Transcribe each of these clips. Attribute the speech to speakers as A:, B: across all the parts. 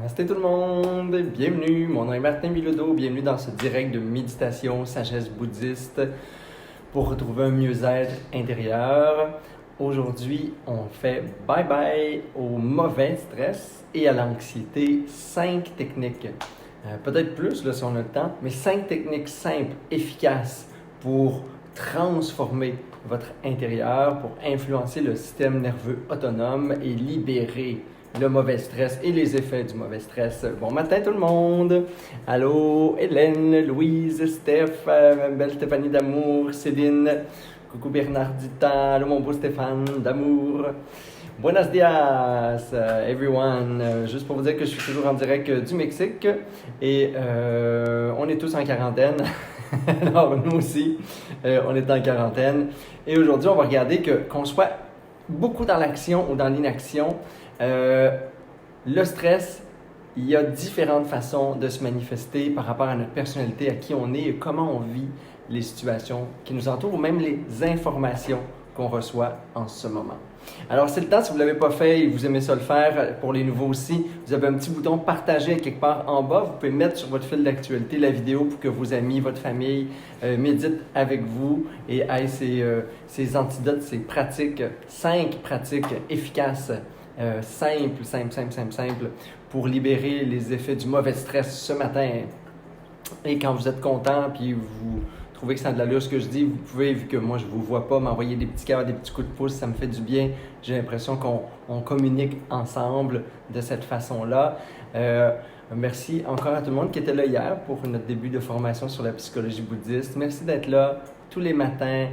A: Namasté tout le monde, bienvenue, mon nom est Martin Bilodeau, bienvenue dans ce direct de méditation, sagesse bouddhiste pour retrouver un mieux-être intérieur. Aujourd'hui, on fait bye-bye au mauvais stress et à l'anxiété, 5 techniques, peut-être plus là, si on a le temps, mais 5 techniques simples, efficaces pour transformer votre intérieur, pour influencer le système nerveux autonome et libérer le mauvais stress et les effets du mauvais stress. Bon matin tout le monde! Allô, Hélène, Louise, Steph, ma belle Stéphanie d'amour, Céline, coucou Bernardita, allô mon beau Stéphane d'amour. Buenos dias, everyone! Juste pour vous dire que je suis toujours en direct du Mexique et on est tous en quarantaine. Alors nous aussi, on est en quarantaine. Et aujourd'hui, on va regarder qu'on soit beaucoup dans l'action ou dans l'inaction. Le stress, il y a différentes façons de se manifester par rapport à notre personnalité, à qui on est et comment on vit les situations qui nous entourent ou même les informations qu'on reçoit en ce moment. Alors, c'est le temps, si vous ne l'avez pas fait et vous aimez ça le faire, pour les nouveaux aussi, vous avez un petit bouton partager quelque part en bas. Vous pouvez mettre sur votre fil d'actualité la vidéo pour que vos amis, votre famille méditent avec vous et aient ces antidotes, ces pratiques, 5 pratiques efficaces, simples, pour libérer les effets du mauvais stress ce matin. Et quand vous êtes content puis vous trouvez que ça a de l'allure ce que je dis, vous pouvez, vu que moi je ne vous vois pas, m'envoyer des petits cœurs, des petits coups de pouce, ça me fait du bien. J'ai l'impression qu'on communique ensemble de cette façon-là. Merci encore à tout le monde qui était là hier pour notre début de formation sur la psychologie bouddhiste. Merci d'être là tous les matins.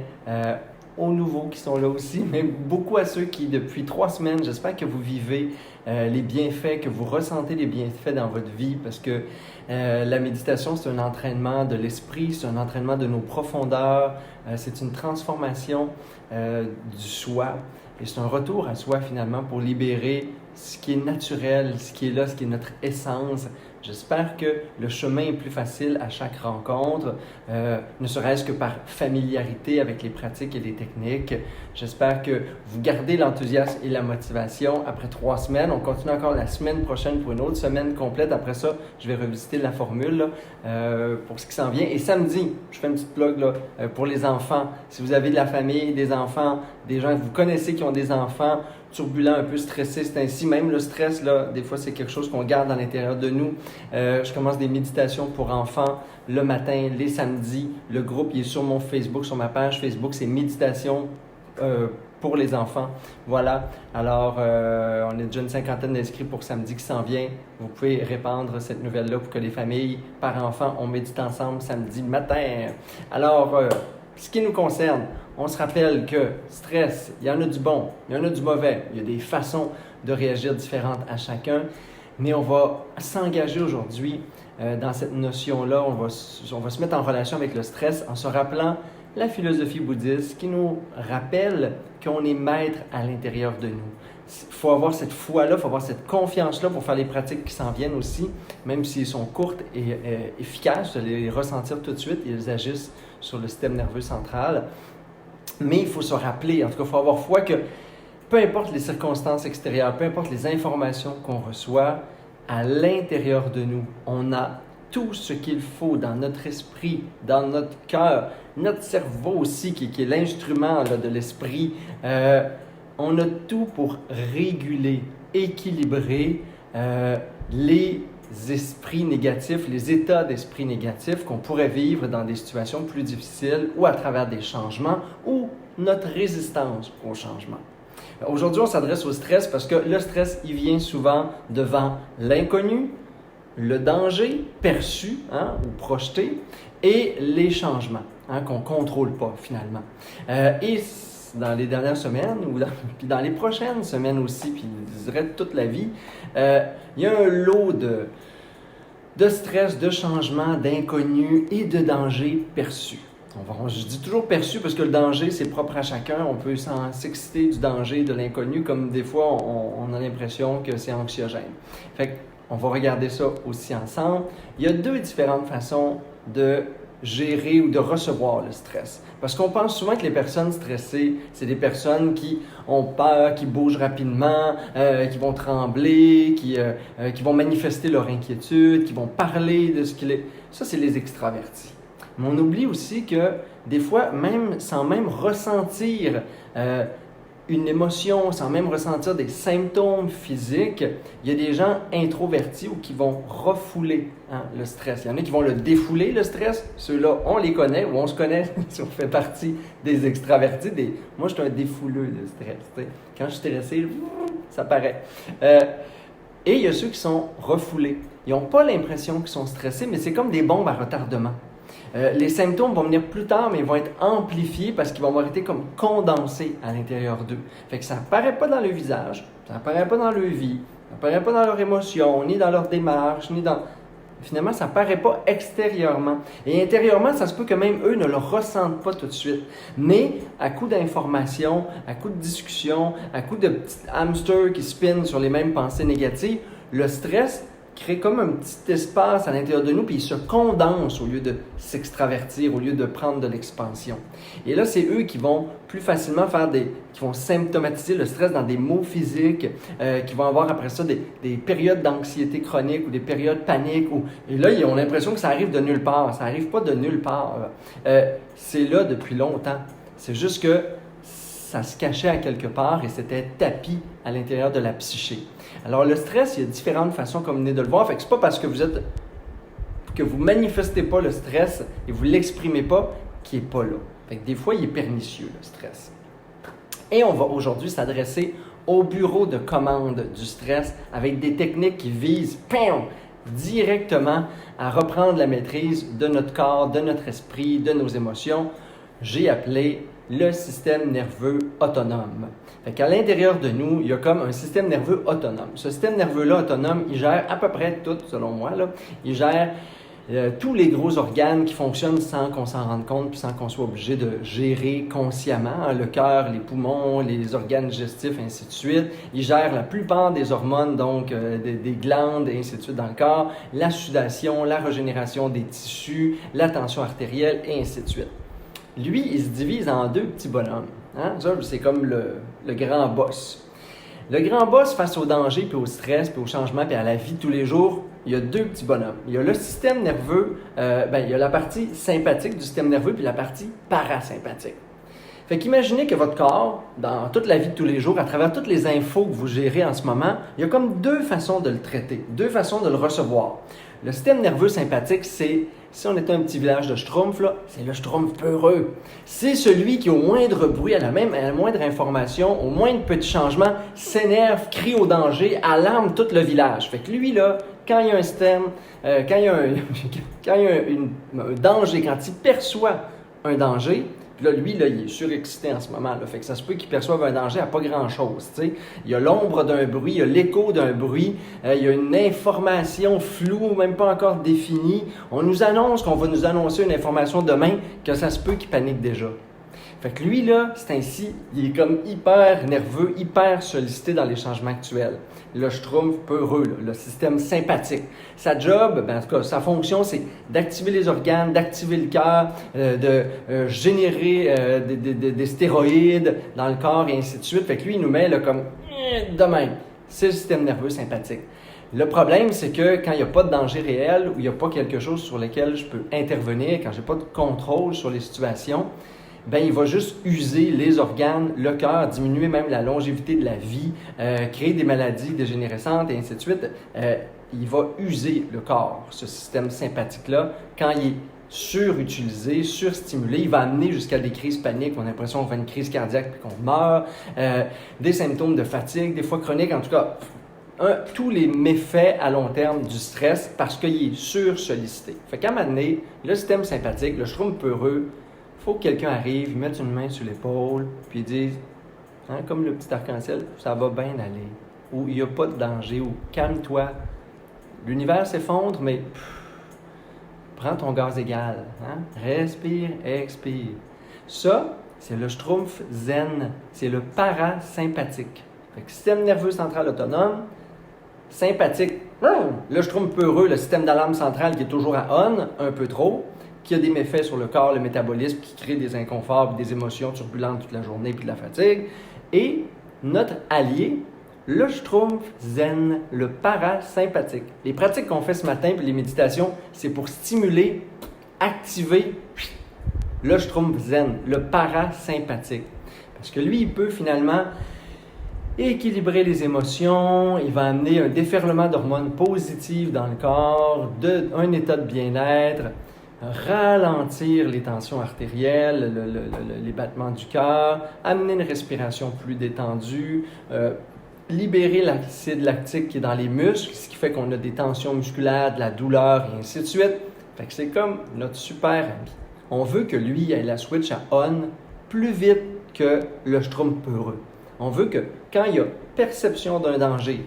A: Aux nouveaux qui sont là aussi, mais beaucoup à ceux qui, depuis 3 semaines, j'espère que vous vivez les bienfaits, que vous ressentez les bienfaits dans votre vie, parce que la méditation, c'est un entraînement de l'esprit, c'est un entraînement de nos profondeurs, c'est une transformation du soi, et c'est un retour à soi finalement pour libérer ce qui est naturel, ce qui est là, ce qui est notre essence. J'espère que le chemin est plus facile à chaque rencontre, ne serait-ce que par familiarité avec les pratiques et les techniques. J'espère que vous gardez l'enthousiasme et la motivation après 3 semaines. On continue encore la semaine prochaine pour une autre semaine complète. Après ça, je vais revisiter la formule pour ce qui s'en vient. Et samedi, je fais une petite plug là, pour les enfants. Si vous avez de la famille, des enfants, des gens que vous connaissez qui ont des enfants, turbulent, un peu stressé, c'est ainsi. Même le stress, là, des fois, c'est quelque chose qu'on garde à l'intérieur de nous. Je commence des méditations pour enfants le matin, les samedis. Le groupe, il est sur mon Facebook, sur ma page Facebook, c'est méditation pour les enfants. Voilà. Alors, on est déjà une 50aine d'inscrits pour samedi qui s'en vient. Vous pouvez répandre cette nouvelle-là pour que les familles, par enfants, on médite ensemble samedi matin. Alors, ce qui nous concerne, on se rappelle que stress, il y en a du bon, il y en a du mauvais. Il y a des façons de réagir différentes à chacun. Mais on va s'engager aujourd'hui dans cette notion-là. On va se mettre en relation avec le stress en se rappelant la philosophie bouddhiste qui nous rappelle qu'on est maître à l'intérieur de nous. Il faut avoir cette foi-là, il faut avoir cette confiance-là pour faire les pratiques qui s'en viennent aussi, même s'ils sont courtes et efficaces, de les ressentir tout de suite, ils agissent sur le système nerveux central. Mais il faut se rappeler, en tout cas, il faut avoir foi que peu importe les circonstances extérieures, peu importe les informations qu'on reçoit, à l'intérieur de nous, on a tout ce qu'il faut dans notre esprit, dans notre cœur, notre cerveau aussi, qui est l'instrument là, de l'esprit. On a tout pour réguler, équilibrer les esprits négatifs, les états d'esprit négatifs qu'on pourrait vivre dans des situations plus difficiles ou à travers des changements ou notre résistance au changement. Aujourd'hui, on s'adresse au stress parce que le stress, il vient souvent devant l'inconnu, le danger perçu ou projeté et les changements qu'on ne contrôle pas finalement. Et dans les dernières semaines ou dans les prochaines semaines aussi, puis je dirais toute la vie, il y a un lot de stress, de changement, d'inconnu et de danger perçu. Je dis toujours perçu parce que le danger, c'est propre à chacun. On peut s'exciter du danger, de l'inconnu, comme des fois, on a l'impression que c'est anxiogène. Fait qu'on va regarder ça aussi ensemble. Il y a 2 différentes façons de gérer ou de recevoir le stress. Parce qu'on pense souvent que les personnes stressées, c'est des personnes qui ont peur, qui bougent rapidement, qui vont trembler, qui vont manifester leur inquiétude, qui vont parler de ce qu'il est. Ça, c'est les extravertis. Mais on oublie aussi que des fois, même sans même ressentir une émotion, sans même ressentir des symptômes physiques, il y a des gens introvertis ou qui vont refouler le stress. Il y en a qui vont le défouler, le stress. Ceux-là, on les connaît ou on se connaît si on fait partie des extravertis. Moi, je suis un défouleux de stress. T'sais. Quand je suis stressé, ça paraît. Et il y a ceux qui sont refoulés. Ils n'ont pas l'impression qu'ils sont stressés, mais c'est comme des bombes à retardement. Les symptômes vont venir plus tard, mais ils vont être amplifiés parce qu'ils vont avoir été comme condensés à l'intérieur d'eux. Fait que ça apparaît pas dans le visage, ça apparaît pas dans leur vie, ça apparaît pas dans leurs émotions, ni dans leur démarche, ni dans... Finalement, ça apparaît pas extérieurement. Et intérieurement, ça se peut que même eux ne le ressentent pas tout de suite. Mais à coup d'informations, à coup de discussion, à coup de petits hamsters qui spinnent sur les mêmes pensées négatives, le stress crée comme un petit espace à l'intérieur de nous, puis il se condense au lieu de s'extravertir, au lieu de prendre de l'expansion. Et là, c'est eux qui vont plus facilement qui vont symptomatiser le stress dans des maux physiques, qui vont avoir après ça des périodes d'anxiété chronique ou des périodes paniques. Et là, ils ont l'impression que ça arrive de nulle part. Ça n'arrive pas de nulle part. C'est là depuis longtemps. C'est juste que ça se cachait à quelque part et c'était tapi à l'intérieur de la psyché. Alors le stress, il y a différentes façons comme vous venez de le voir. Fait que c'est pas parce que vous manifestez pas le stress et vous l'exprimez pas qu'il est pas là. Fait que des fois, il est pernicieux le stress. Et on va aujourd'hui s'adresser au bureau de commande du stress avec des techniques qui visent directement à reprendre la maîtrise de notre corps, de notre esprit, de nos émotions. J'ai appelé le système nerveux autonome. Fait qu'à l'intérieur de nous, il y a comme un système nerveux autonome. Ce système nerveux-là autonome, il gère à peu près tout, selon moi. Il gère tous les gros organes qui fonctionnent sans qu'on s'en rende compte puis sans qu'on soit obligé de gérer consciemment. Le cœur, les poumons, les organes digestifs, ainsi de suite. Il gère la plupart des hormones, donc des glandes, et ainsi de suite dans le corps. La sudation, la régénération des tissus, la tension artérielle, et ainsi de suite. Lui, il se divise en deux petits bonhommes. Ça, c'est comme le grand boss. Le grand boss, face au danger, puis au stress, puis au changement, puis à la vie de tous les jours, il y a deux petits bonhommes. Il y a le système nerveux, il y a la partie sympathique du système nerveux, puis la partie parasympathique. Fait qu'imaginez que votre corps, dans toute la vie de tous les jours, à travers toutes les infos que vous gérez en ce moment, il y a comme deux façons de le traiter, deux façons de le recevoir. Le système nerveux sympathique, c'est, si on était un petit village de Schtroumpf, là, c'est le Schtroumpf peureux. C'est celui qui, au moindre bruit, à la moindre information, au moindre petit changement, s'énerve, crie au danger, alarme tout le village. Fait que lui, là, quand il y a un système, quand il y a un danger, quand il perçoit un danger, là, lui, là, il est surexcité en ce moment. Là. Fait que ça se peut qu'il perçoive un danger à pas grand-chose. T'sais. Il y a l'ombre d'un bruit, il y a l'écho d'un bruit, il y a une information floue, même pas encore définie. On nous annonce qu'on va nous annoncer une information demain, que ça se peut qu'il panique déjà. Fait que lui, là, c'est ainsi, il est comme hyper nerveux, hyper sollicité dans les changements actuels. Le Schtroumpf peureux, là, le système sympathique. Sa job, en tout cas, sa fonction, c'est d'activer les organes, d'activer le cœur, de générer des stéroïdes dans le corps et ainsi de suite. Fait que lui, il nous met là, comme de même. C'est le système nerveux sympathique. Le problème, c'est que quand il n'y a pas de danger réel ou il n'y a pas quelque chose sur lequel je peux intervenir, quand je n'ai pas de contrôle sur les situations, il va juste user les organes, le cœur, diminuer même la longévité de la vie, créer des maladies dégénérescentes et ainsi de suite. Il va user le corps, ce système sympathique-là, quand il est surutilisé, surstimulé. Il va amener jusqu'à des crises paniques, on a l'impression qu'on fait une crise cardiaque puis qu'on meurt, des symptômes de fatigue, des fois chroniques, en tout cas, tous les méfaits à long terme du stress parce qu'il est sursollicité. Fait qu'à un moment donné, le système sympathique, le Schtroumpf peureux, il faut que quelqu'un arrive, il mette une main sur l'épaule, puis il dise, comme le petit arc-en-ciel, ça va bien aller, ou il n'y a pas de danger, ou calme-toi. L'univers s'effondre, mais prends ton gaz égal. Respire, expire. Ça, c'est le Schtroumpf zen, c'est le parasympathique. Fait que système nerveux central autonome, sympathique, le Schtroumpf peureux, le système d'alarme central qui est toujours à on, un peu trop. qui a des méfaits sur le corps, le métabolisme, qui crée des inconforts, des émotions turbulentes toute la journée, puis de la fatigue. Et notre allié, le Schtroumpf zen, le parasympathique. Les pratiques qu'on fait ce matin, puis les méditations, c'est pour stimuler, activer le Schtroumpf zen, le parasympathique. Parce que lui, il peut finalement équilibrer les émotions, il va amener un déferlement d'hormones positives dans le corps, un état de bien-être, ralentir les tensions artérielles, les battements du cœur, amener une respiration plus détendue, libérer l'acide lactique qui est dans les muscles, ce qui fait qu'on a des tensions musculaires, de la douleur et ainsi de suite. Fait que c'est comme notre super ami. On veut que lui ait la switch à on plus vite que le Schtroumpf peureux. On veut que quand il y a perception d'un danger,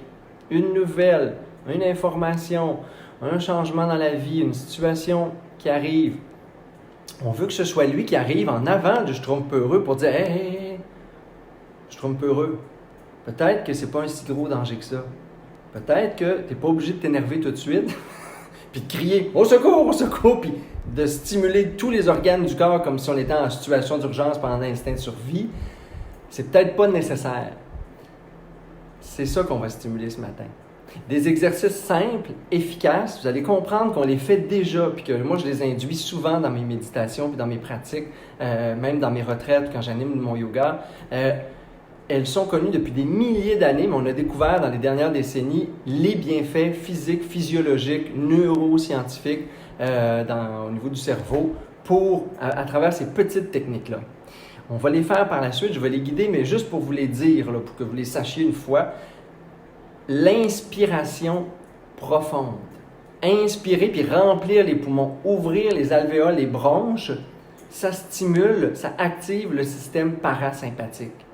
A: une nouvelle, une information, un changement dans la vie, une situation qui arrive, on veut que ce soit lui qui arrive en avant du Schtroumpf peureux pour dire « Hey, Schtroumpf peureux, peut-être que c'est pas un si gros danger que ça. Peut-être que tu n'es pas obligé de t'énerver tout de suite, puis de crier « Au secours! » puis de stimuler tous les organes du corps comme si on était en situation d'urgence pendant l'instinct de survie. C'est peut-être pas nécessaire. C'est ça qu'on va stimuler ce matin. Des exercices simples, efficaces, vous allez comprendre qu'on les fait déjà, puis que moi je les induis souvent dans mes méditations, puis dans mes pratiques, même dans mes retraites, quand j'anime mon yoga. Elles sont connues depuis des milliers d'années, mais on a découvert dans les dernières décennies les bienfaits physiques, physiologiques, neuroscientifiques au niveau du cerveau à travers ces petites techniques-là. On va les faire par la suite, je vais les guider, mais juste pour vous les dire, là, pour que vous les sachiez une fois. L'inspiration profonde. Inspirer puis remplir les poumons, ouvrir les alvéoles, les bronches, ça stimule, ça active le système parasympathique.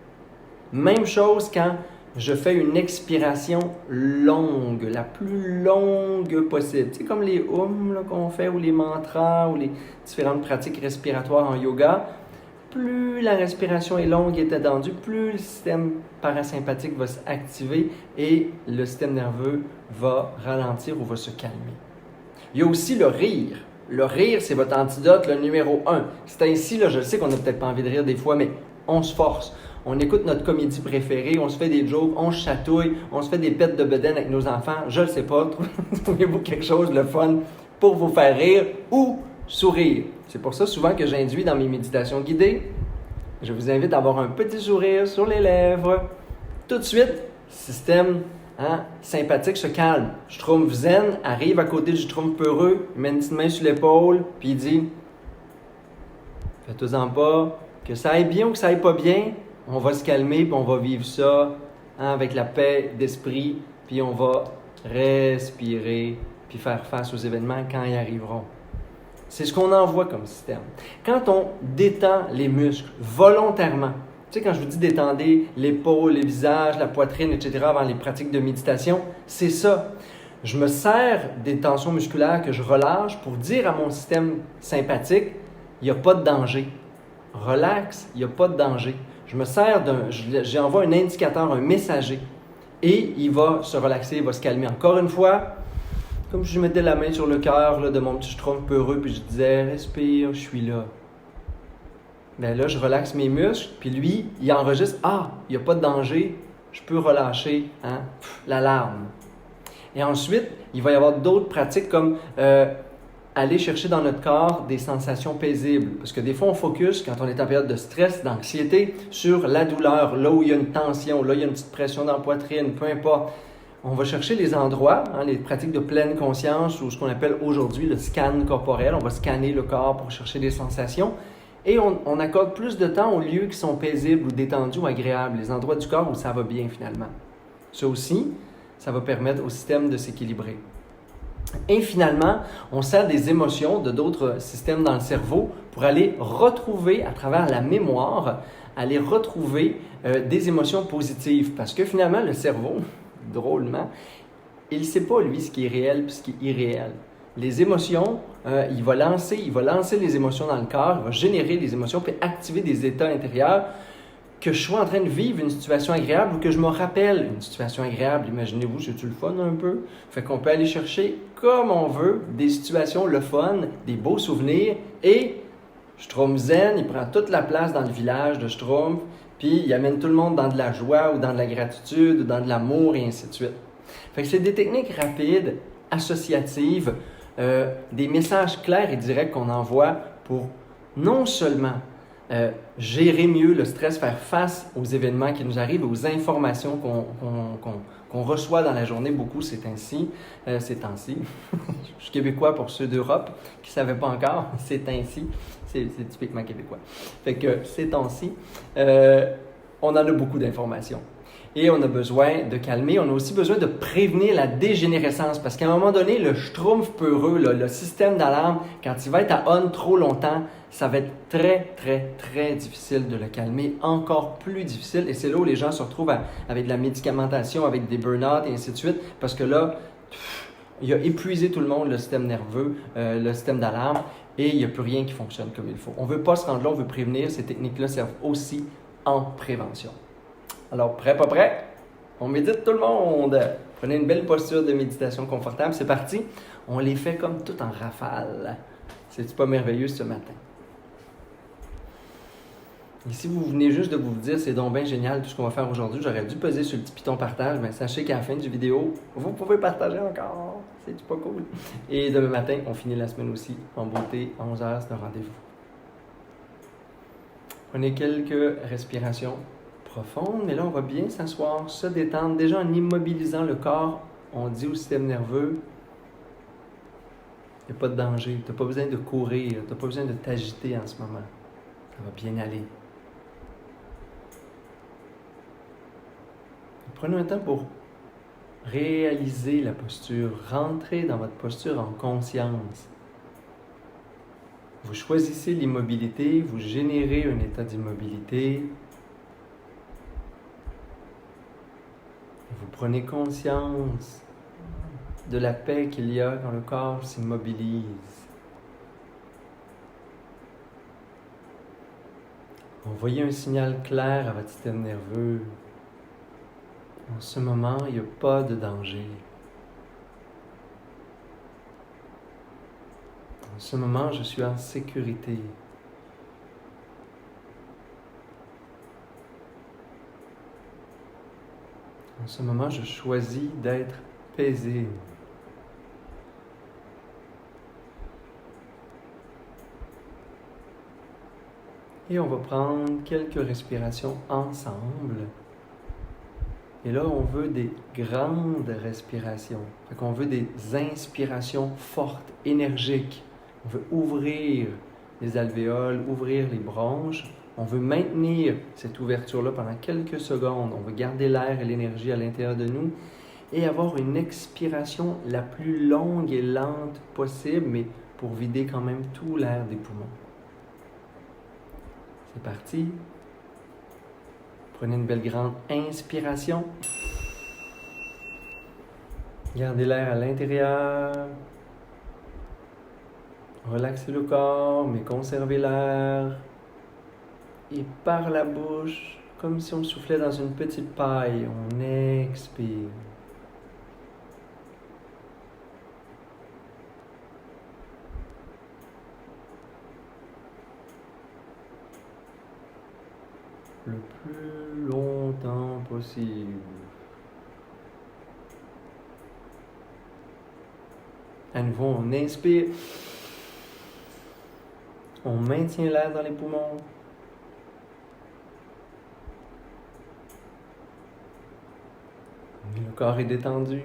A: Même chose quand je fais une expiration longue, la plus longue possible. C'est comme les hums qu'on fait ou les mantras ou les différentes pratiques respiratoires en yoga. Plus la respiration est longue et étendue, plus le système parasympathique va s'activer et le système nerveux va ralentir ou va se calmer. Il y a aussi le rire. Le rire, c'est votre antidote, le numéro 1. C'est ainsi, là, je sais qu'on n'a peut-être pas envie de rire des fois, mais on se force. On écoute notre comédie préférée, on se fait des jokes, on chatouille, on se fait des pets de bedaine avec nos enfants. Je ne sais pas, trouvez-vous quelque chose de fun pour vous faire rire ou sourire. C'est pour ça souvent que j'induis dans mes méditations guidées. Je vous invite à avoir un petit sourire sur les lèvres. Tout de suite, système sympathique se calme. Schtroumpf zen arrive à côté du Schtroumpf peureux, il met une petite main sur l'épaule, puis il dit « Faites-en pas, que ça aille bien ou que ça aille pas bien, on va se calmer, puis on va vivre ça avec la paix d'esprit, puis on va respirer, puis faire face aux événements quand ils arriveront. » C'est ce qu'on envoie comme système. Quand on détend les muscles volontairement, tu sais, quand je vous dis détendez l'épaule, les visages, la poitrine, etc. avant les pratiques de méditation, c'est ça. Je me sers des tensions musculaires que je relâche pour dire à mon système sympathique, il n'y a pas de danger. Relax, il n'y a pas de danger. Je me sers j'envoie un indicateur, un messager, et il va se relaxer, il va se calmer. Encore une fois, comme si je mettais la main sur le cœur de mon petit Schtroumpf peureux, puis je disais « Respire, je suis là ». Bien là, je relaxe mes muscles, puis lui, il enregistre « Ah, il n'y a pas de danger, je peux relâcher l'alarme ». Et ensuite, il va y avoir d'autres pratiques comme aller chercher dans notre corps des sensations paisibles. Parce que des fois, on focus, quand on est en période de stress, d'anxiété, sur la douleur, là où il y a une tension, là où il y a une petite pression dans la poitrine, peu importe. On va chercher les endroits, les pratiques de pleine conscience ou ce qu'on appelle aujourd'hui le scan corporel. On va scanner le corps pour chercher des sensations et on accorde plus de temps aux lieux qui sont paisibles ou détendus ou agréables, les endroits du corps où ça va bien finalement. Ça aussi, ça va permettre au système de s'équilibrer. Et finalement, on sert des émotions de d'autres systèmes dans le cerveau pour aller retrouver à travers la mémoire, aller retrouver des émotions positives parce que finalement le cerveau, drôlement, il ne sait pas, lui, ce qui est réel et ce qui est irréel. Les émotions, il va lancer les émotions dans le corps, il va générer des émotions puis activer des états intérieurs que je sois en train de vivre une situation agréable ou que je me rappelle une situation agréable. Imaginez-vous, c'est-tu le fun un peu? Fait qu'on peut aller chercher comme on veut des situations, le fun, des beaux souvenirs et Schtroumpf Zen, il prend toute la place dans le village de Schtroumpf, puis il amène tout le monde dans de la joie ou dans de la gratitude ou dans de l'amour et ainsi de suite. Fait que c'est des techniques rapides, associatives, des messages clairs et directs qu'on envoie pour non seulement gérer mieux le stress, faire face aux événements qui nous arrivent, aux informations qu'on reçoit dans la journée beaucoup ces temps-ci. Je suis québécois pour ceux d'Europe qui ne savaient pas encore, ces temps-ci. C'est typiquement québécois. Fait que ces temps-ci, on en a beaucoup d'informations. Et on a besoin de calmer, on a aussi besoin de prévenir la dégénérescence parce qu'à un moment donné, le schtroumpf peureux, le système d'alarme, quand il va être à on trop longtemps, ça va être très, très, très difficile de le calmer, encore plus difficile. Et c'est là où les gens se retrouvent avec de la médicamentation, avec des burn-out et ainsi de suite, parce que là, il a épuisé tout le monde, le système nerveux, le système d'alarme, et il n'y a plus rien qui fonctionne comme il faut. On ne veut pas se rendre là, on veut prévenir. Ces techniques-là servent aussi en prévention. Alors, prêt, pas prêt? On médite tout le monde. Prenez une belle posture de méditation confortable. C'est parti. On les fait comme tout en rafale. C'est-tu pas merveilleux ce matin? Et si vous venez juste de vous dire c'est donc bien génial tout ce qu'on va faire aujourd'hui, j'aurais dû peser sur le petit piton partage, mais sachez qu'à la fin du vidéo, vous pouvez partager encore. C'est pas cool. Et demain matin, on finit la semaine aussi en beauté, à 11h, c'est un rendez-vous. Prenez quelques respirations profonde, mais là, on va bien s'asseoir, se détendre. Déjà, en immobilisant le corps, on dit au système nerveux, il n'y a pas de danger, tu n'as pas besoin de courir, tu n'as pas besoin de t'agiter en ce moment. Ça va bien aller. Prenez un temps pour réaliser la posture, rentrer dans votre posture en conscience. Vous choisissez l'immobilité, vous générez un état d'immobilité. Vous prenez conscience de la paix qu'il y a quand le corps s'immobilise. Envoyez un signal clair à votre système nerveux. En ce moment, il n'y a pas de danger. En ce moment, je suis en sécurité. En ce moment, je choisis d'être paisible. Et on va prendre quelques respirations ensemble. Et là, on veut des grandes respirations. Fait qu'on veut des inspirations fortes, énergiques. On veut ouvrir les alvéoles, ouvrir les bronches. On veut maintenir cette ouverture-là pendant quelques secondes. On veut garder l'air et l'énergie à l'intérieur de nous et avoir une expiration la plus longue et lente possible, mais pour vider quand même tout l'air des poumons. C'est parti. Prenez une belle grande inspiration. Gardez l'air à l'intérieur. Relaxez le corps, mais conservez l'air. Et par la bouche, comme si on soufflait dans une petite paille, on expire. Le plus longtemps possible. À nouveau, on inspire. On maintient l'air dans les poumons. Le corps est détendu.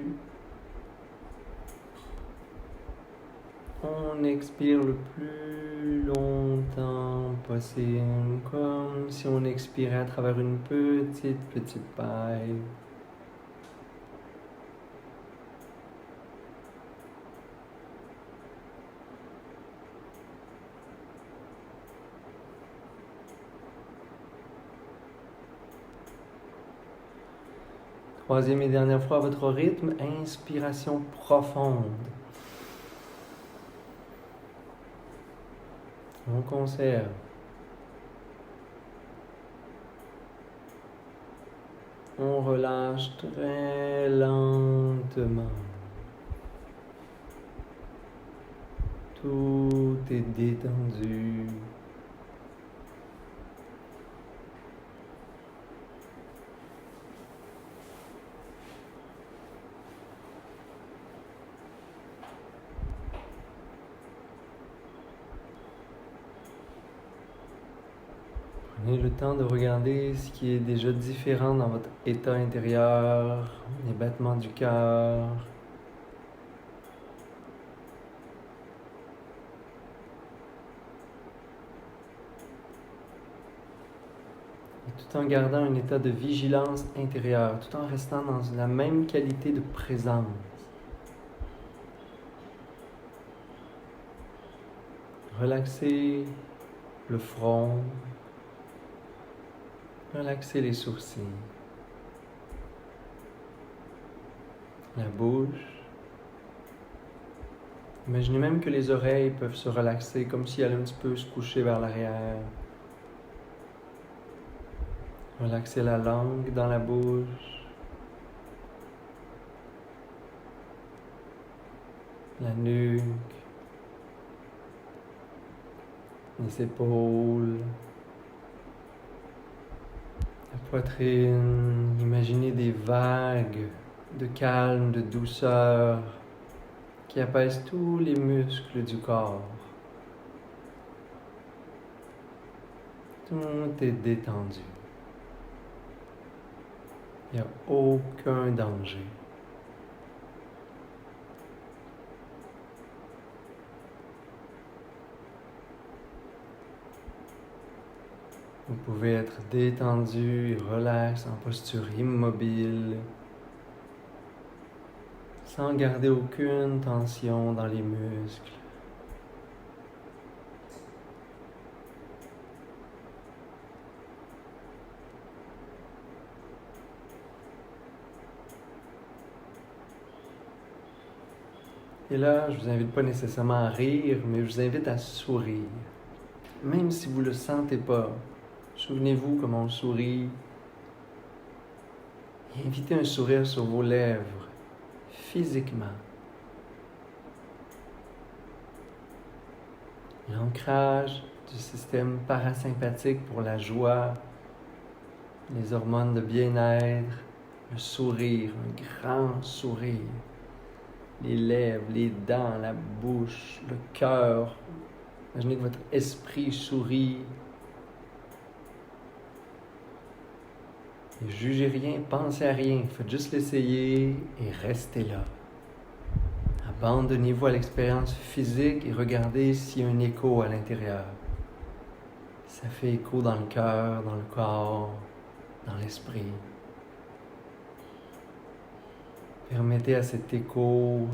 A: On expire le plus longtemps possible, comme si on expirait à travers une petite paille. Troisième et dernière fois à votre rythme, inspiration profonde. On conserve. On relâche très lentement. Tout est détendu. Prenez le temps de regarder ce qui est déjà différent dans votre état intérieur, les battements du cœur. Et tout en gardant un état de vigilance intérieure, tout en restant dans la même qualité de présence. Relaxez le front. Relaxez les sourcils, la bouche. Imaginez même que les oreilles peuvent se relaxer comme si elles allaient un petit peu se coucher vers l'arrière. Relaxez la langue dans la bouche, la nuque, les épaules, la poitrine. Imaginez des vagues de calme, de douceur qui apaisent tous les muscles du corps. Tout est détendu. Il n'y a aucun danger. Vous pouvez être détendu et relax en posture immobile, sans garder aucune tension dans les muscles. Et là, je vous invite pas nécessairement à rire, mais je vous invite à sourire. Même si vous ne le sentez pas, souvenez-vous comment on sourit. Et invitez un sourire sur vos lèvres, physiquement. L'ancrage du système parasympathique pour la joie, les hormones de bien-être, le sourire, un grand sourire. Les lèvres, les dents, la bouche, le cœur. Imaginez que votre esprit sourit. Ne jugez rien, pensez à rien. Faites juste l'essayer et restez là. Abandonnez-vous à l'expérience physique et regardez s'il y a un écho à l'intérieur. Ça fait écho dans le cœur, dans le corps, dans l'esprit. Permettez à cet écho,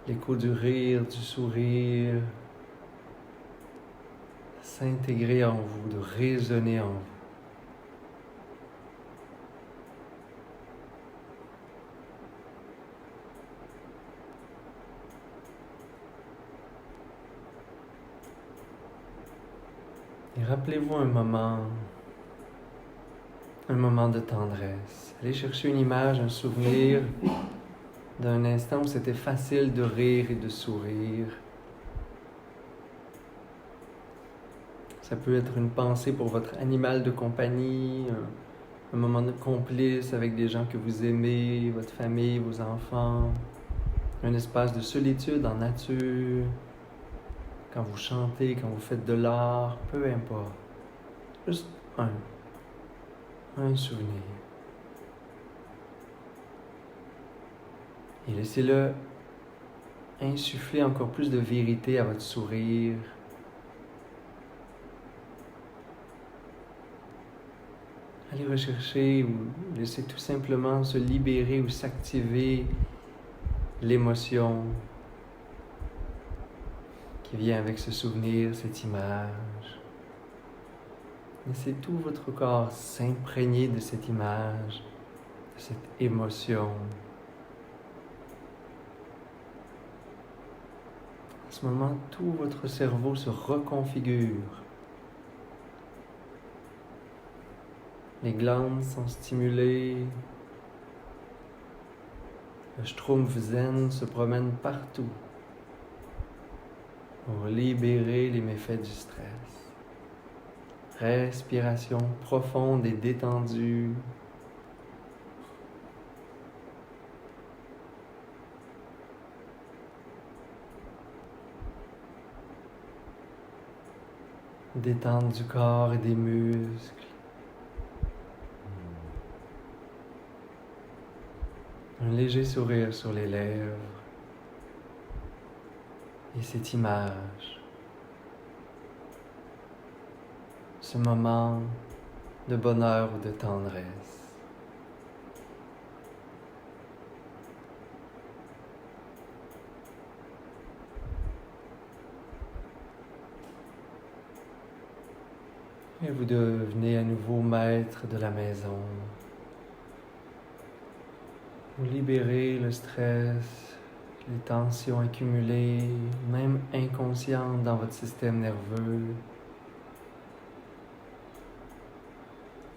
A: l'écho du rire, du sourire, de s'intégrer en vous, de résonner en vous. Et rappelez-vous un moment de tendresse. Allez chercher une image, un souvenir d'un instant où c'était facile de rire et de sourire. Ça peut être une pensée pour votre animal de compagnie, un moment de complice avec des gens que vous aimez, votre famille, vos enfants, un espace de solitude en nature, quand vous chantez, quand vous faites de l'art, peu importe. Juste un souvenir. Et laissez-le insuffler encore plus de vérité à votre sourire. Allez rechercher ou laissez tout simplement se libérer ou s'activer l'émotion qui vient avec ce souvenir, cette image. Laissez tout votre corps s'imprégner de cette image, de cette émotion. En ce moment, tout votre cerveau se reconfigure. Les glandes sont stimulées. Le schtroumpf zen se promène partout pour libérer les méfaits du stress. Respiration profonde et détendue. Détente du corps et des muscles. Un léger sourire sur les lèvres. Et cette image, ce moment de bonheur ou de tendresse. Et vous devenez à nouveau maître de la maison. Vous libérez le stress, les tensions accumulées, même inconscientes dans votre système nerveux.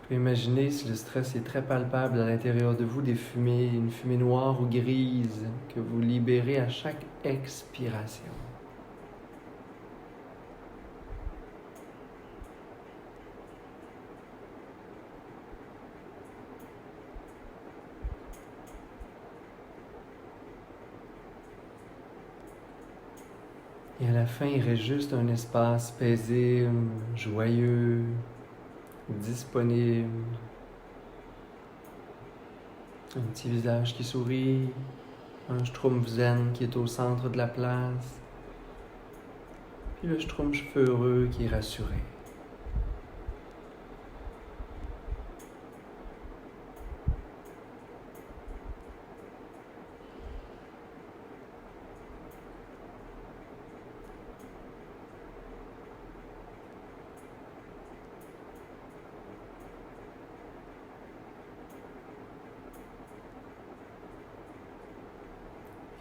A: Vous pouvez imaginer, si le stress est très palpable à l'intérieur de vous, des fumées, une fumée noire ou grise que vous libérez à chaque expiration. Et à la fin, il reste juste un espace paisible, joyeux, disponible. Un petit visage qui sourit, un schtroumpf zen qui est au centre de la place, puis le schtroumpf heureux qui est rassuré.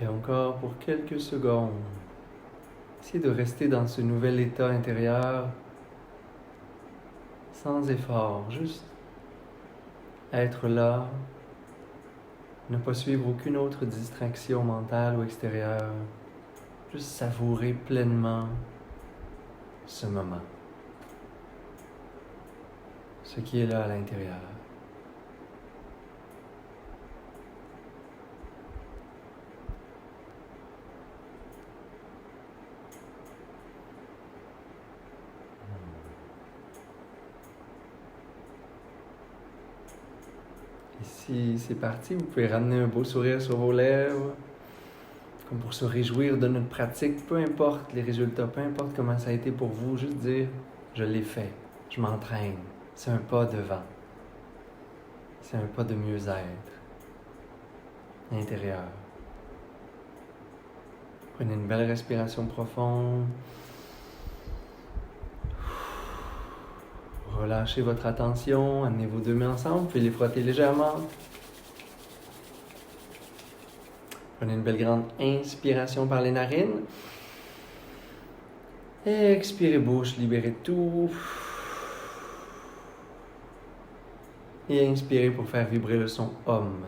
A: Et encore pour quelques secondes, essayez de rester dans ce nouvel état intérieur sans effort, juste être là, ne pas suivre aucune autre distraction mentale ou extérieure, juste savourer pleinement ce moment, ce qui est là à l'intérieur. Et si c'est parti, vous pouvez ramener un beau sourire sur vos lèvres, comme pour se réjouir de notre pratique, peu importe les résultats, peu importe comment ça a été pour vous, juste dire « je l'ai fait, je m'entraîne ». C'est un pas devant, c'est un pas de mieux-être intérieur. Prenez une belle respiration profonde. Relâchez votre attention, amenez vos deux mains ensemble, puis les frotter légèrement. Prenez une belle grande inspiration par les narines. Expirez bouche, libérez tout. Et inspirez pour faire vibrer le son OM.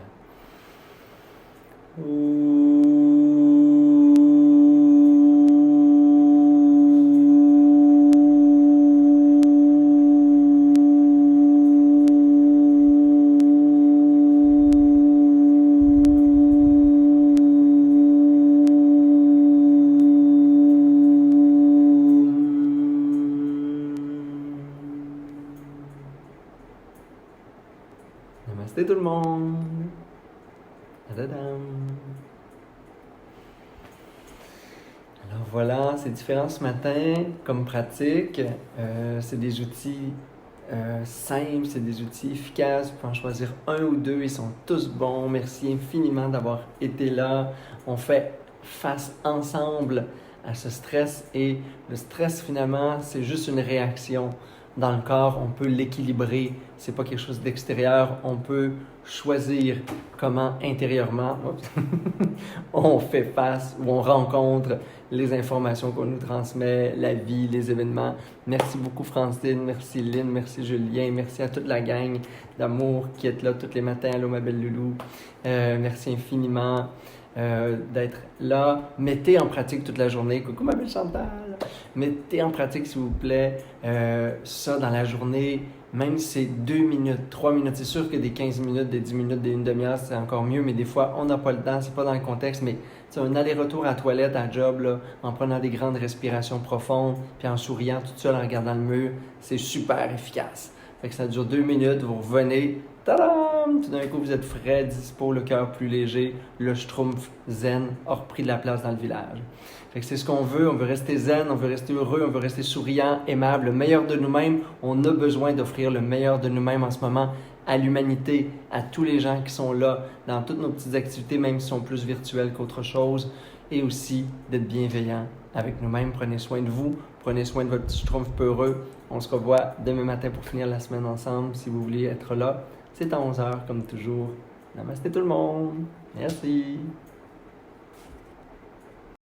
A: Namasté tout le monde. Tadadam. Alors voilà, c'est différent ce matin comme pratique. C'est des outils simples, c'est des outils efficaces. Vous pouvez en choisir un ou deux, ils sont tous bons. Merci infiniment d'avoir été là. On fait face ensemble à ce stress et le stress finalement, c'est juste une réaction. Dans le corps, on peut l'équilibrer. C'est pas quelque chose d'extérieur. On peut choisir comment intérieurement on fait face ou on rencontre les informations qu'on nous transmet, la vie, les événements. Merci beaucoup Francine, merci Lynn, merci Julien, merci à toute la gang d'amour qui est là tous les matins. Allô ma belle loulou. Merci infiniment d'être là. Mettez en pratique toute la journée. Coucou ma belle Chantal. Mettez en pratique s'il vous plaît ça dans la journée. Même si c'est 2 minutes, 3 minutes, c'est sûr que des 15 minutes, des 10 minutes, des une demi-heure, c'est encore mieux, mais des fois, on n'a pas le temps, c'est pas dans le contexte, mais un aller-retour à la toilette, à la job, là, en prenant des grandes respirations profondes, puis en souriant tout seul, en regardant le mur, c'est super efficace. Fait que ça dure 2 minutes, vous revenez, tadam! Tout d'un coup, vous êtes frais, dispo, le cœur plus léger, le schtroumpf zen a repris de la place dans le village. Fait que c'est ce qu'on veut, on veut rester zen, on veut rester heureux, on veut rester souriant, aimable, le meilleur de nous-mêmes. On a besoin d'offrir le meilleur de nous-mêmes en ce moment à l'humanité, à tous les gens qui sont là, dans toutes nos petites activités, même si sont plus virtuelles qu'autre chose, et aussi d'être bienveillant avec nous-mêmes. Prenez soin de vous, prenez soin de votre petit schtroumpf peureux. On se revoit demain matin pour finir la semaine ensemble, si vous voulez être là. C'est à 11h comme toujours. Namasté tout le monde. Merci.